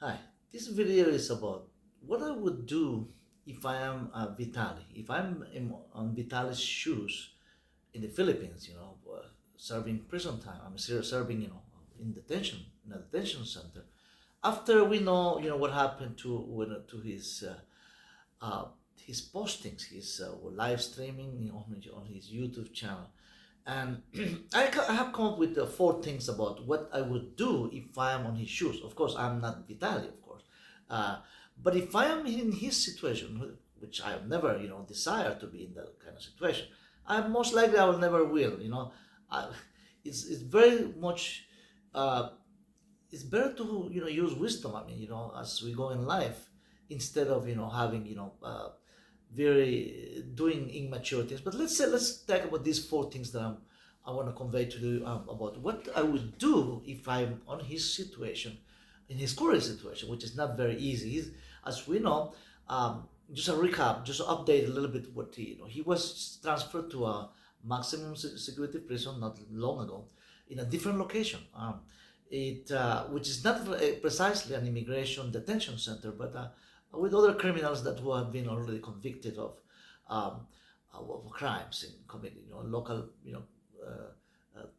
Hi, this video is about what I would do if I am Vitaly. If on Vitaly's shoes in the Philippines, serving prison time. I'm serving, in detention, in a detention center. After we know, what happened to uh, his postings, his live streaming, on his YouTube channel. And I have come up with four things about what I would do if I am on his shoes. Of course, I'm not Vitaly, of course. Uh, but if I am in his situation, which I have never, desire to be in that kind of situation, I most likely I will never will. I, it's very much. Uh, it's better to use wisdom. I mean, as we go in life, instead of having very doing immature things. But let's talk about these four things that I want to convey to you about what I would do if I'm on his situation, in his current situation, which is not very easy. As we know, just a recap, just to update a little bit what he was transferred to a maximum security prison not long ago in a different location. It which is not precisely an immigration detention center, but with other criminals that who have been already convicted um, of crimes in committed, local,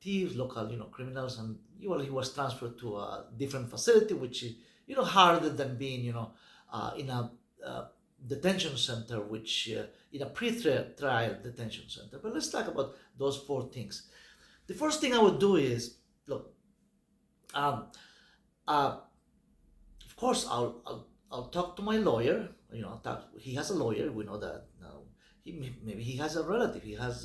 thieves, local, criminals, and he was transferred to a different facility, which is, harder than being, in a detention center, which in a pre-trial detention center. But let's talk about those four things. The first thing I would do is, look, um, uh, of course, I'll talk to my lawyer. He has a lawyer. We know that now. Maybe he has a relative. He has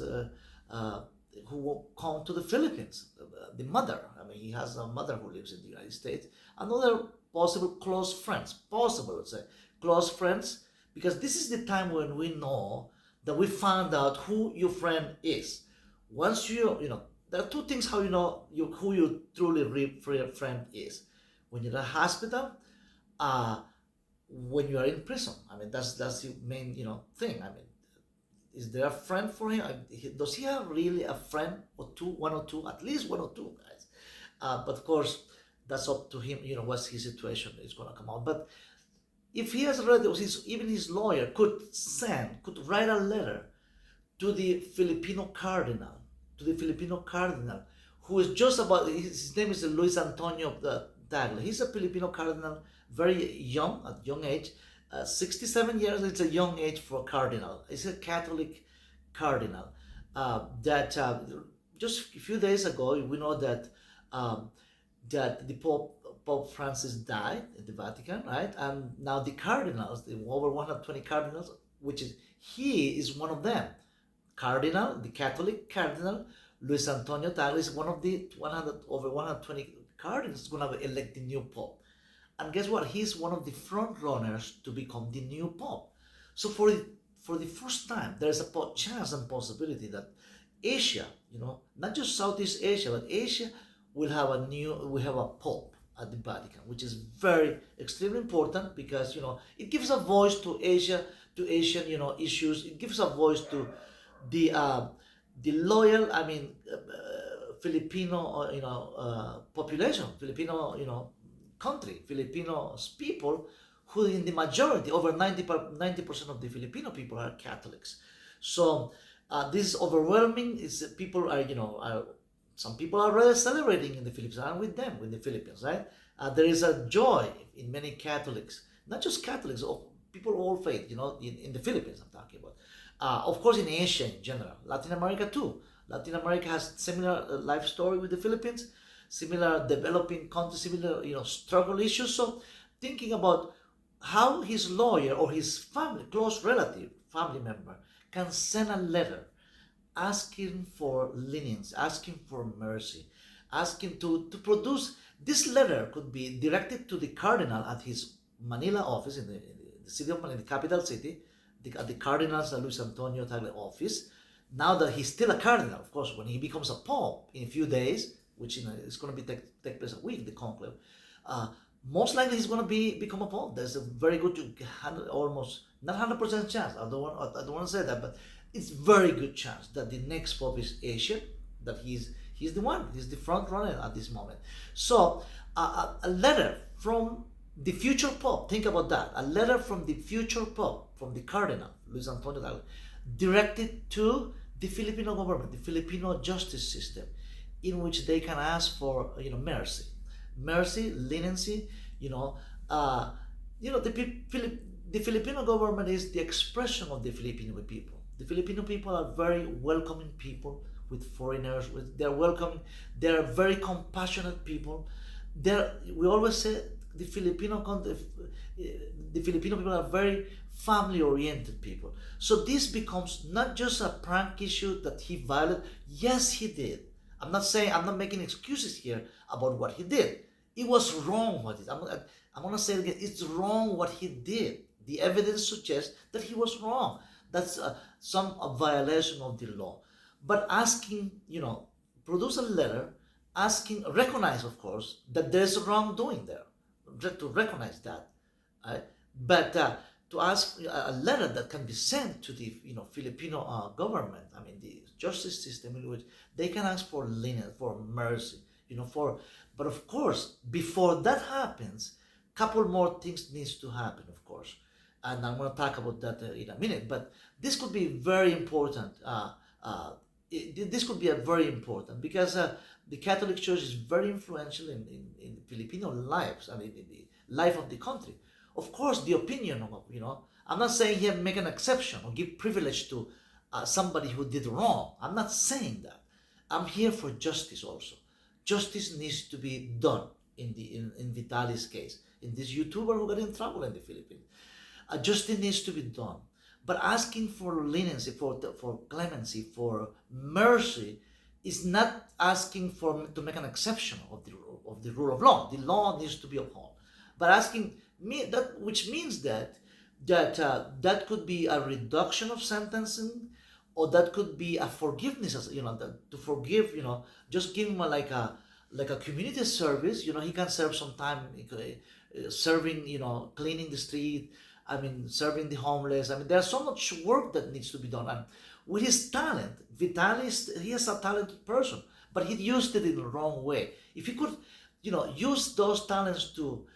who will come to the Philippines. The mother. I mean, he has a mother who lives in the United States. Another possible close friends. Possible, let's say, close friends, because this is the time when we know that we found out who your friend is. Once there are two things how you know who your truly real friend is. When you're in a hospital, uh, when you are in prison. I mean, that's the main thing. I mean, is there a friend for him? Does he have really a friend or two, one or two, at least one or two guys? But of course, that's up to him. What's his situation is going to come out. But if he has relatives, even his lawyer could write a letter to the Filipino cardinal, who is just about, his name is Luis Antonio Tagle. He's a Filipino cardinal, very young, at young age, 67 years. It's a young age for a cardinal. He's a Catholic cardinal. That just a few days ago, we know that that the Pope Francis died in the Vatican, right? And now the cardinals, the over 120 cardinals, which is he is one of them. Cardinal, the Catholic cardinal, Luis Antonio Tagle is one of the over 120 cardinals going to elect the new pope. And guess what? He's one of the front runners to become the new pope. So for the first time, there's a chance and possibility that Asia, not just Southeast Asia, but Asia will have a pope at the Vatican, which is very extremely important because it gives a voice to Asia, to Asian issues. It gives a voice to the uh, the loyal, I mean, Filipino, population, Filipino, country, Filipino people, who in the majority, over 90% of the Filipino people are Catholics. So this is overwhelming. Is people are, some people are rather celebrating in the Philippines. I'm with them, with the Philippines, right? There is a joy in many Catholics, not just Catholics, people of all faith, in the Philippines, I'm talking about. Of course, in Asia in general, Latin America too. Latin America has similar life story with the Philippines, similar developing country, similar struggle issues. So, thinking about how his lawyer or his family, close relative, family member, can send a letter asking for lenience, asking for mercy, asking to produce. This letter could be directed to the cardinal at his Manila office in the city of Manila, the capital city, at the Cardinal's Luis Antonio Tagle office. Now that he's still a cardinal, of course, when he becomes a pope in a few days, which is going to take place a week, the conclave, uh, most likely he's going to become a pope. There's a very good, almost not 100% chance. I don't want to say that, but it's very good chance that the next pope is Asian. That he's the one. He's the front runner at this moment. So a letter from The future Pope, think about that. A letter from the future Pope, from the Cardinal, Luis Antonio Tagle, directed to the Filipino government, the Filipino justice system, in which they can ask for, mercy, leniency. You know, uh, the Filipino government is the expression of the Filipino people. The Filipino people are very welcoming people with foreigners. They're welcoming. They're very compassionate people. We always say the Filipino people are very family oriented people. So this becomes not just a prank issue that he violated. Yes, he did. I'm not making excuses here about what he did. It was wrong what he did. I'm gonna say it again. It's wrong what he did. The evidence suggests that he was wrong. That's some violation of the law. But asking, produce a letter asking, recognize, of course, that there's wrongdoing there, to recognize that, right? But to ask a letter that can be sent to the Filipino government, I mean the justice system, in which they can ask for leniency, for mercy, but of course before that happens, couple more things needs to happen, of course, and I'm going to talk about that in a minute. But this could be very important. This could be a very important because the Catholic Church is very influential in Filipino lives. I mean, in the life of the country. Of course, the opinion of, I'm not saying here make an exception or give privilege to somebody who did wrong. I'm not saying that. I'm here for justice also. Justice needs to be done in Vitaly's case, in this YouTuber who got in trouble in the Philippines. Justice needs to be done. But asking for leniency, for clemency, for mercy, is not asking to make an exception of the rule of law. The law needs to be upheld. But asking which means that could be a reduction of sentencing, or that could be a forgiveness. To forgive. Just give him like a community service. He can serve some time serving. Cleaning the street. I mean, serving the homeless. I mean, there's so much work that needs to be done. And with his talent, Vitaly, he is a talented person, but he used it in the wrong way. If he could, use those talents to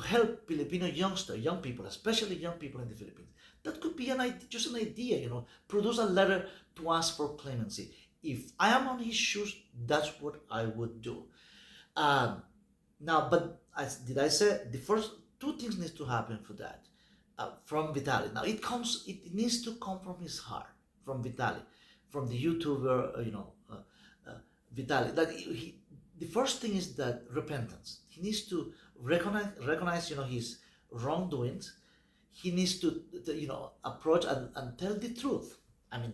help Filipino young people, especially young people in the Philippines, that could be just an idea. Produce a letter to ask for clemency. If I am on his shoes, that's what I would do. Now, but did I say the first two things need to happen for that? From Vitaly. Now it needs to come from his heart, from Vitaly, from the YouTuber, Vitaly. The first thing is that repentance. He needs to recognize, his wrongdoings. He needs to approach and tell the truth. I mean,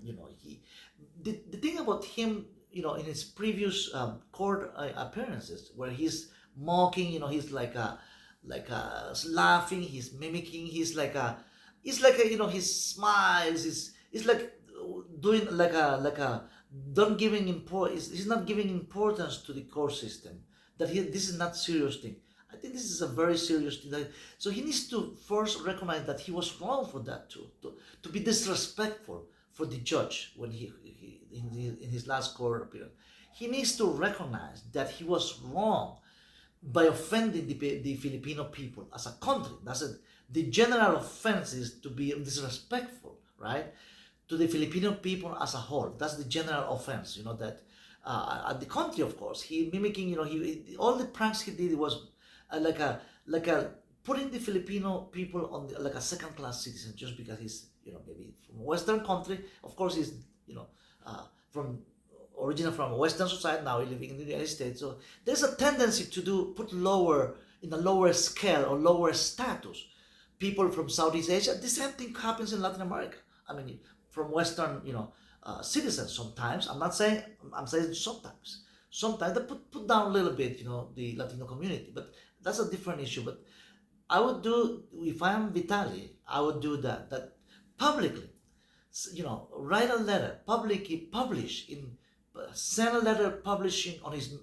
the thing about him, in his previous court appearances, where he's mocking, he's laughing, he's mimicking, he smiles, he's like doing don't giving importance. He's not giving importance to the court system. This is not serious thing. I think this is a very serious thing. So he needs to first recognize that he was wrong for that too, to be disrespectful for the judge when he in his last court appearance. He needs to recognize that he was wrong by offending the Filipino people as a country. That's it. The general offense is to be disrespectful, right, to the Filipino people as a whole. That's the general offense. That at the country, of course, he mimicking. All the pranks he did was like a putting the Filipino people on like a second-class citizen just because he's maybe from a Western country. Of course, he's from original from a Western society, now living in the United States. So there's a tendency to put in a lower scale or lower status people from Southeast Asia. The same thing happens in Latin America. I mean, from Western, citizens sometimes. I'm saying sometimes. Sometimes they put down a little bit, the Latino community, but that's a different issue. But I would do, if I am Vitaly, I would do that publicly, write a letter, publicly publish send a letter publishing on his,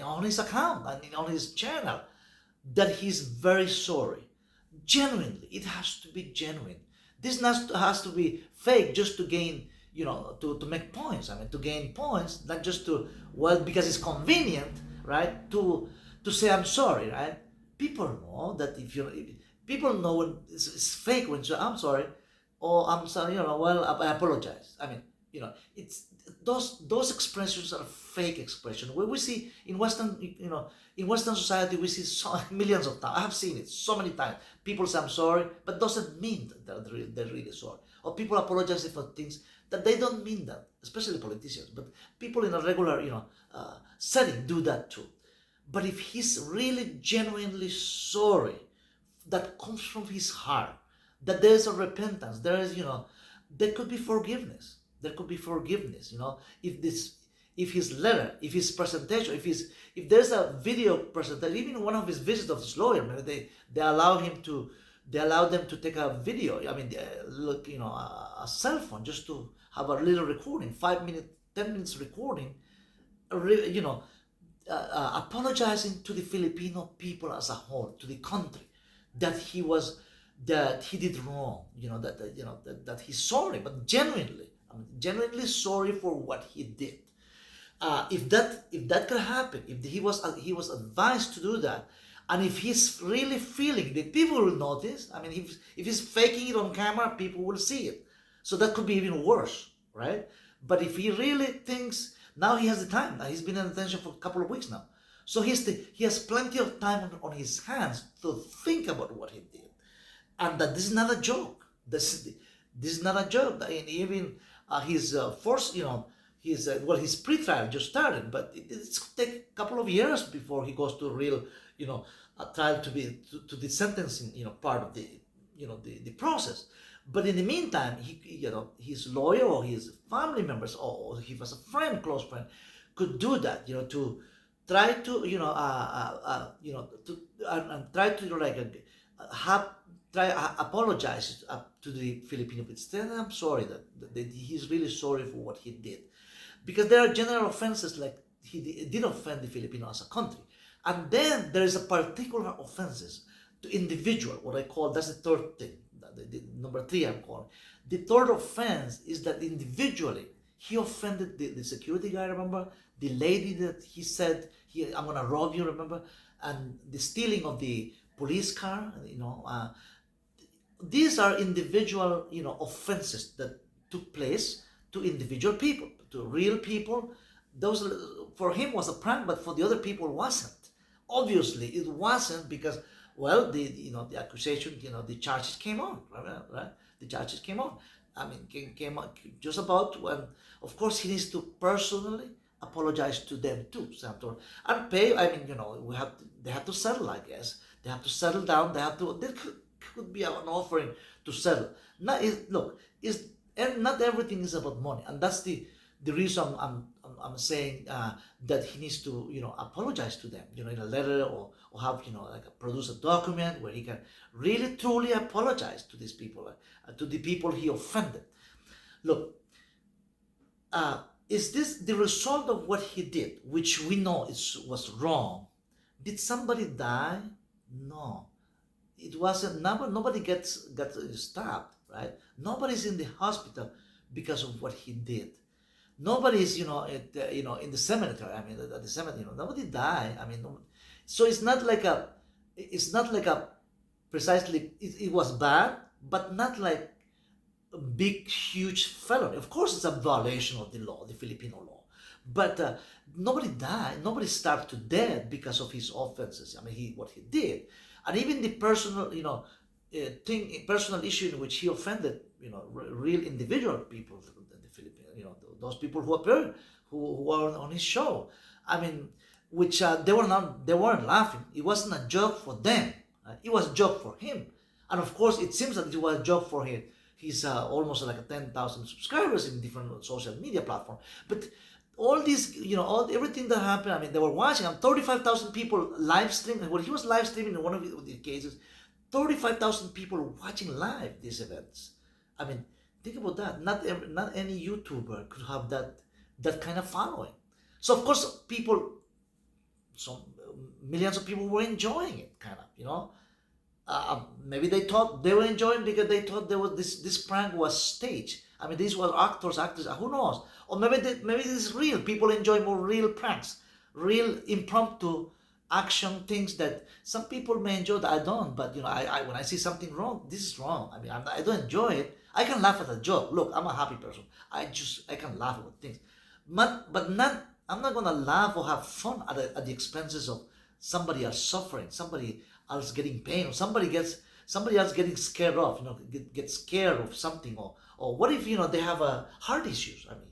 on his account and on his channel that he's very sorry. Genuinely, it has to be genuine. This has to be fake just to gain, to make points. I mean, to gain points, not just because it's convenient, right? To say I'm sorry, right? people know that people know when it's fake when you say, I'm sorry, or I'm sorry, well, I apologize. I mean, it's those expressions are fake expression. Where we see in Western, in Western society, we see so millions of times. I have seen it so many times. People say I'm sorry, but doesn't mean that they're really sorry. Or people apologizing for things that they don't mean that, especially politicians. But people in a regular, setting do that too. But if he's really genuinely sorry, that comes from his heart, that there is a repentance, there is, there could be forgiveness. There could be forgiveness, if his letter, if his presentation, if there's a video presentation, even one of his visits of his lawyer, maybe they allow them to take a video. I mean, look, a cell phone just to have a little recording, 5 minutes, 10 minutes recording, apologizing to the Filipino people as a whole, to the country, that he did wrong, that he's sorry, but genuinely sorry for what he did. If that could happen, if he was advised to do that, and if he's really feeling that, people will notice. I mean, if he's faking it on camera, people will see it. So that could be even worse, right? But if he really thinks, now he has the time. Now he's been in detention for a couple of weeks now, so he has plenty of time on his hands to think about what he did, and that this is not a joke. This is not a joke. And even his his pre-trial just started, but it's take a couple of years before he goes to real, trial to the sentencing, part of the process. But in the meantime, his lawyer or his family members, or he was a friend, close friend, could do that, to try to, and try to apologize to the Filipino people. Tell I'm sorry that he's really sorry for what he did, because there are general offenses, like he did offend the Filipino as a country, and then there is a particular offenses to individual. What I call, that's the third thing. The number 3 I'm calling. The third offense is that individually he offended the security guy. Remember the lady that he said, I'm gonna rob you. Remember, and the stealing of the police car. These are individual, offenses that took place to individual people, to real people. Those, for him, was a prank, but for the other people wasn't. Obviously, it wasn't, because, well, the accusation, the charges came on, right? The charges came on. I mean, came on just about when, of course, he needs to personally apologize to them too, Senator, and pay. I mean, they have to settle. I guess they have to settle down. There could be an offering to settle. And not everything is about money, and that's the reason I'm saying that he needs to apologize to them, in a letter, or have produce a document where he can really truly apologize to these people, to the people he offended. Look, is this the result of what he did, which we know was wrong? Did somebody die? No, it wasn't. Nobody got stabbed, right? Nobody's in the hospital because of what he did. Nobody's, in the cemetery. I mean, at the cemetery, nobody died. I mean, so it's not like a precisely. It was bad, but not like a big, huge felony. Of course, it's a violation of the law, the Filipino law. But nobody died. Nobody starved to death because of his offenses. I mean, what he did, and even the personal, personal issue in which he offended, real individual people, the Filipino, those people who appeared, who were on his show. I mean, which they weren't laughing. It wasn't a joke for them. It was a joke for him, and of course, it seems that it was a joke for him. He's almost like 10,000 subscribers in different social media platforms. But all these, everything that happened, I mean, they were watching. 35,000 people live streaming. When he was live streaming in one of the cases, 35,000 people watching live these events. I mean, think about that. Not any YouTuber could have that kind of following. So of course, millions of people were enjoying it, kind of, maybe they thought they were enjoying because they thought there was this prank was staged. I mean, these were actors, who knows? Or maybe this is real. People enjoy more real pranks, real impromptu, action things that some people may enjoy that I don't. But I when I see something wrong, this is wrong. I mean, I don't enjoy it. I can laugh at a joke. Look, I'm a happy person. I can laugh at things, but not. I'm not gonna laugh or have fun at the expenses of somebody else suffering, somebody else getting pain, or somebody else getting scared off. Get scared of something, or what if they have a heart issues. I mean,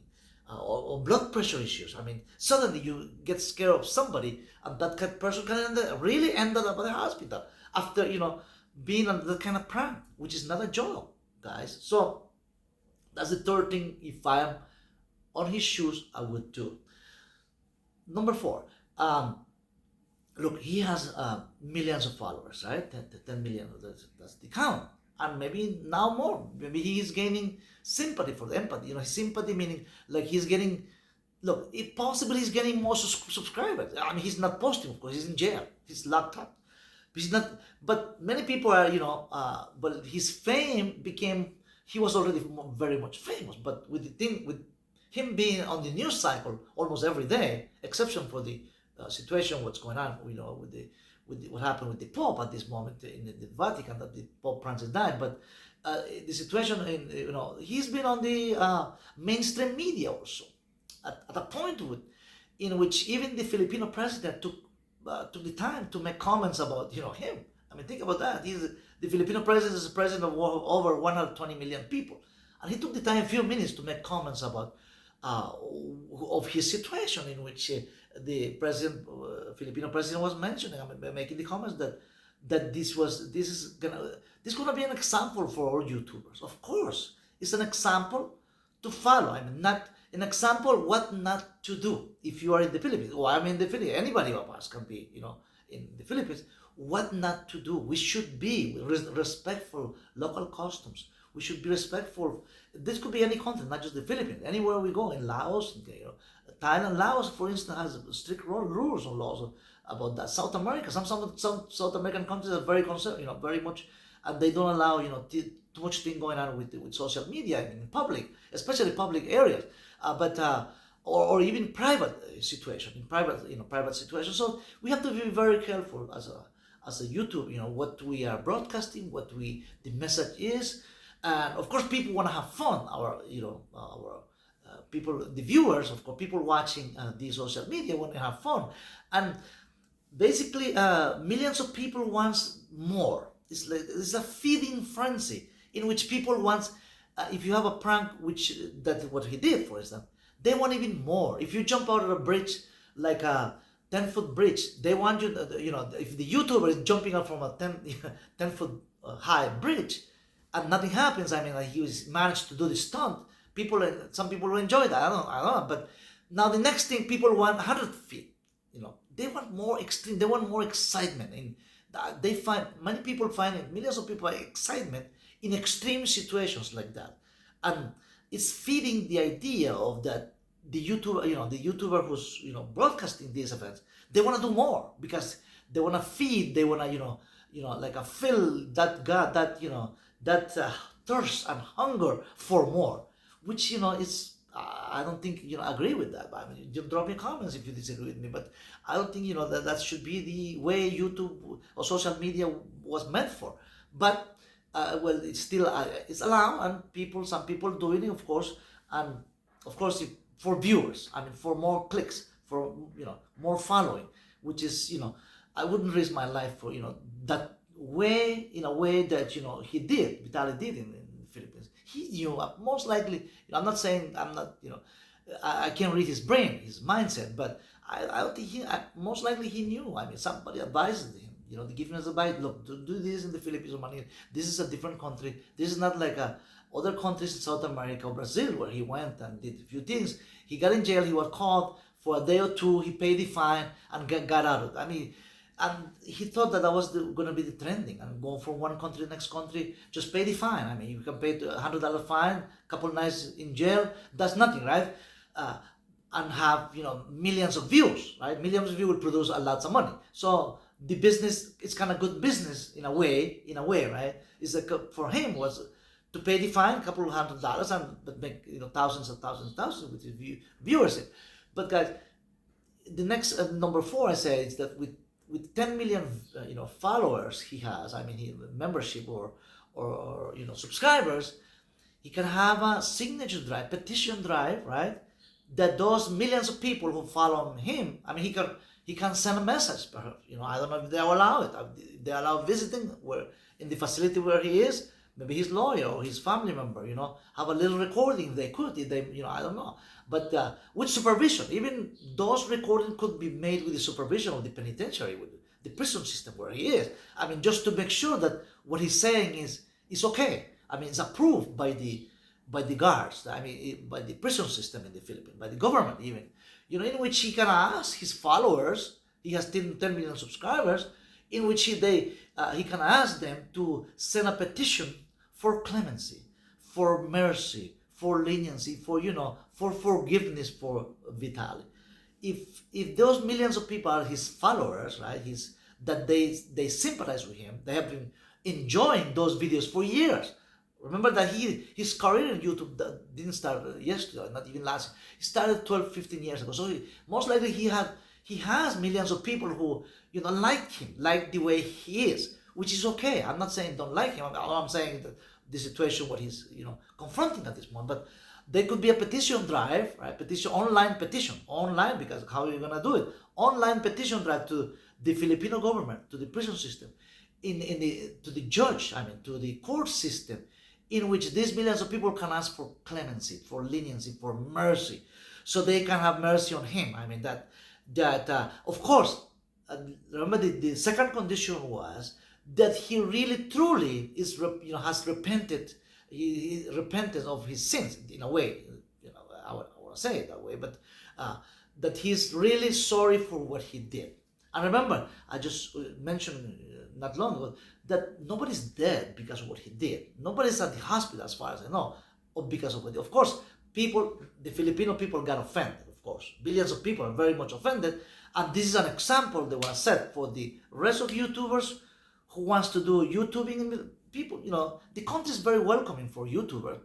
or blood pressure issues. I mean, suddenly you get scared of somebody, and that kind of person can really end up at the hospital after being on that kind of prank, which is not a joke, guys. So that's the third thing. If I am on his shoes, I would do. Number four, look, he has millions of followers, right? 10 million, that's the count. And maybe now more. Maybe he is gaining sympathy for the empathy. His sympathy meaning like he's getting, look, if possible, he's getting more subscribers. I mean, he's not posting, of course, he's in jail, he's locked up. He's not, but many people are, but his fame became, he was already very much famous, but with the thing, with him being on the news cycle almost every day, exception for the situation, what's going on, with what happened with the Pope at this moment in the Vatican, that the Pope Francis died. But the situation he's been on the mainstream media also at a point in which even the Filipino president took the time to make comments about him. I mean, think about that. The Filipino president is the president of over 120 million people, and he took the time, a few minutes, to make comments about of his situation, in which the president, Filipino president, was mentioning, I mean, making the comments that this is gonna be an example for all YouTubers. Of course, it's an example to follow. I mean, not an example what not to do if you are in the Philippines. Or I'm in the Philippines. Anybody of us can be, in the Philippines. What not to do? We should be respectful local customs. We should be respectful. This could be any country, not just the Philippines. Anywhere we go, in Laos, Thailand, Laos, for instance, has strict rules and laws about that. South America, some South American countries are very concerned, very much, and they don't allow, too much thing going on with social media in public, especially public areas, or even private situation, in private situations. So we have to be very careful as a YouTube, what we are broadcasting, the message is. And of course, people want to have fun. Our people, the viewers, of course, people watching the social media want to have fun, and basically, millions of people want more. It's a feeding frenzy in which people want. If you have a prank, which that's what he did, for example, they want even more. If you jump out of a bridge, like a 10-foot bridge, they want you. If the YouTuber is jumping out from a 10-foot high bridge, and nothing happens. I mean, like, he managed to do the stunt. Some people will enjoy that. I don't know. But now the next thing, people want 100 feet. They want more extreme. They want more excitement. And millions of people find excitement in extreme situations like that, and it's feeding the idea of that the YouTuber who's broadcasting these events. They want to do more because they want to feed. They want to like a fill that God that thirst and hunger for more, which is I don't think agree with that. I mean, you drop your comments if you disagree with me, but I don't think that should be the way YouTube or social media was meant for. But well, it's still it's allowed, and some people doing it, of course, and of course for viewers. I mean, for more clicks, for more following, which is I wouldn't risk my life for that way, in a way that Vitaly did in the Philippines. He knew, most likely. I'm not saying, I can't read his brain, his mindset, but I don't think most likely he knew. I mean, somebody advised him, they give him advice. Look, do this in the Philippines or Manila. This is a different country. This is not like other countries in South America or Brazil, where he went and did a few things. He got in jail. He was caught for a day or two. He paid the fine and got out of it. I mean. And he thought that was going to be the trending, and going from one country to the next country, just pay the fine. I mean, you can pay $100 fine, couple nights in jail, that's nothing, right? And have millions of views, right? Millions of views will produce a lot of money. So the business, it's kind of good business in a way, right? It's for him was to pay the fine, couple of $100, but make thousands with his viewership. But guys, the next number 4 I say is that with with 10 million followers he has, I mean membership or subscribers, he can have a signature drive, petition drive, right? That those millions of people who follow him, I mean, he can send a message. Perhaps, I don't know if they allow it. If they allow visiting where in the facility where he is. Maybe his lawyer or his family member, have a little recording. If they could, if they, I don't know. But with supervision, even those recordings could be made with the supervision of the penitentiary, with the prison system where he is. I mean, just to make sure that what he's saying is okay. I mean, it's approved by the guards. I mean, by the prison system in the Philippines, by the government even. In which he can ask his followers. He has 10 million subscribers, in which he can ask them to send a petition for clemency, for mercy, for leniency, for forgiveness for Vitaly. If those millions of people are his followers, right? That they sympathize with him. They have been enjoying those videos for years. Remember that his career in YouTube didn't start yesterday, not even last year. He started 12, 15 years ago. So most likely he has millions of people who like him, like the way he is, which is okay. I'm not saying don't like him. I'm saying that the situation what he's confronting at this moment. But there could be a petition drive, right? Online petition, because how are you gonna do it? Online petition drive to the Filipino government, to the prison system, to the judge, I mean, to the court system, in which these millions of people can ask for clemency, for leniency, for mercy, so they can have mercy on him. I mean that of course, remember the second condition was that he really truly has repented. He repented of his sins in a way. I want to say it that way, but that he's really sorry for what he did. And remember, I just mentioned not long ago that nobody's dead because of what he did. Nobody's at the hospital, as far as I know, or because of what. Of course, the Filipino people got offended. Of course, billions of people are very much offended, and this is an example they want to set for the rest of YouTubers who wants to do YouTubing. People, the country is very welcoming for YouTubers.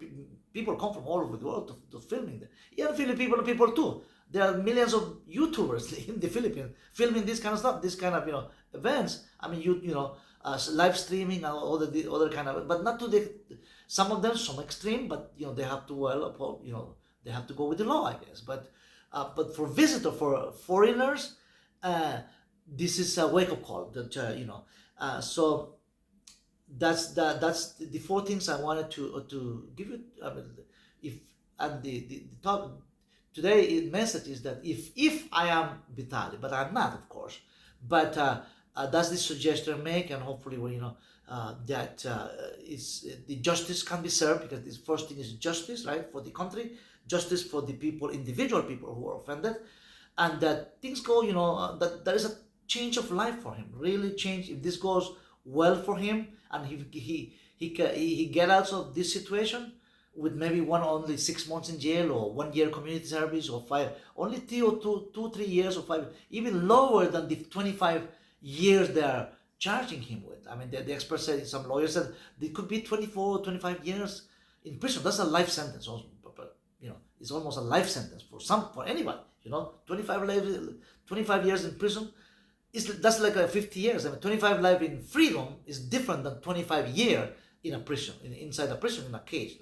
People come from all over the world to filming them. Even Filipino people too. There are millions of YouTubers in the Philippines filming this kind of stuff, this kind of events. I mean, live streaming and all the other kind of, but not to some of them some extreme, but they have to they have to go with the law, I guess. But for visitors, for foreigners, this is a wake up call. That so that's the four things I wanted to give you. I mean, if and the talk. Today, the message is that if I am Vitaly, but I'm not, of course, but that's the suggestion I make, and hopefully, that the justice can be served, because the first thing is justice, right, for the country, justice for the people, individual people who are offended, and that things go, that there is a change of life for him, really change. If this goes well for him, and he get out of this situation, with maybe only 6 months in jail, or 1 year community service, or 5, only 3 years or 5, even lower than the 25 years they are charging him with. I mean, the experts said, some lawyers said, it could be 24, 25 years in prison. That's a life sentence also, but it's almost a life sentence for anyone. 25 years in prison, that's like 50 years. I mean, 25 life in freedom is different than 25 years in a prison, inside a prison, in a cage.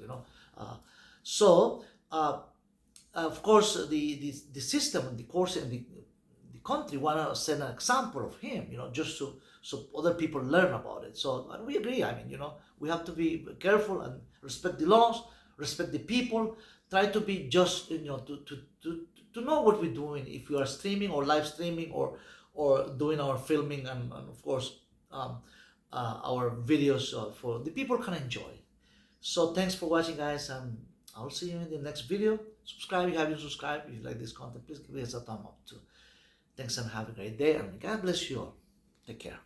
Of course, the system and the course and the country want to set an example of him, just so other people learn about it. So, and we agree. I mean, we have to be careful and respect the laws, respect the people, try to be just, to know what we're doing, if we are streaming or live streaming or doing our filming, and of course, our videos for the people can enjoy. So thanks for watching, guys, and I'll see you in the next video. Subscribe if you haven't subscribed. If you like this content, please give us a thumb up too. Thanks, and have a great day, and God bless you all. Take care.